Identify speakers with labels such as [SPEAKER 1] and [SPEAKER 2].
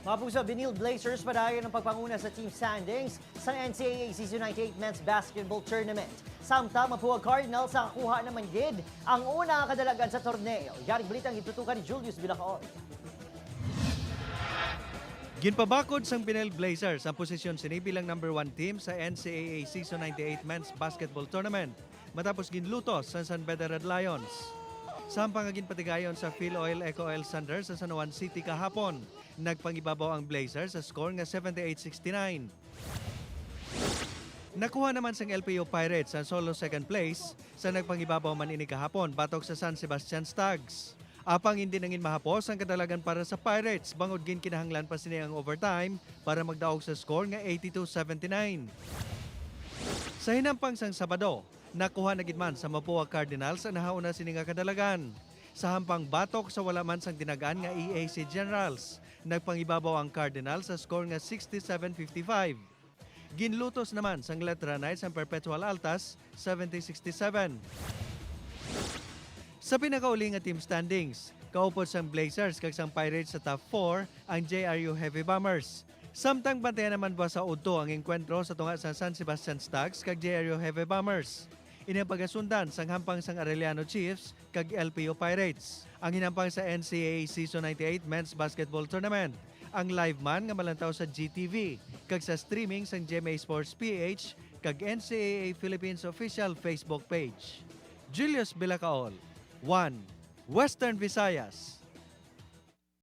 [SPEAKER 1] Mga puso, Vinyl Blazers padayon ng pagpanguna sa team standings sa NCAA Season 98 Men's Basketball Tournament. Samtang Mapua Cardinals sa kakuha ng manggid ang unang kadalagan sa torneo. Yaring balitang itutukan ni Julius Bilacaol.
[SPEAKER 2] Ginpabakod sang Vinyl Blazers ang posisyon sini bilang number 1 team sa NCAA Season 98 Men's Basketball Tournament matapos ginlutos sa San Beda Red Lions. Sampang agin patigayon sa Phil Oil Eco Oil Thunder sa San Juan City kahapon. Nagpangibabaw ang Blazers sa score nga 78-69. Nakuha naman sang LPO Pirates ang solo second place sa nagpangibabaw man ini kahapon batok sa San Sebastian Stags. Apang hindi nangin mahapos ang kadalagan para sa Pirates bangod gin kinahanglan pa sini ang overtime para magdaog sa score nga 82-79. Sa hinampang sang Sabado, nakuha na gid man sa Mapua Cardinals ang nahauna sini nga kadalagan. Sa hampang batok sa wala man sang dinagaan nga EAC Generals, nagpangibabaw ang Cardinals sa score nga 67-55. Ginlutos naman sang Letra Knights ang Perpetual Altas 70-67. Sa pinakauli nga team standings, kaupod sang Blazers kag sang Pirates sa top 4 ang JRU Heavy Bombers. Samtang bantayan naman ba sa udto ang engkwentro sa tunga sa San Sebastian Stags kag JRU Heavy Bombers. Inapagasundan sang hampang sang Arellano Chiefs kag LPO Pirates. Ang hinampang sa NCAA Season 98 Men's Basketball Tournament. Ang live man nga malantaw sa GTV kag sa streaming sang GMA Sports PH kag NCAA Philippines official Facebook page. Julius Bilacaol, 1 Western Visayas.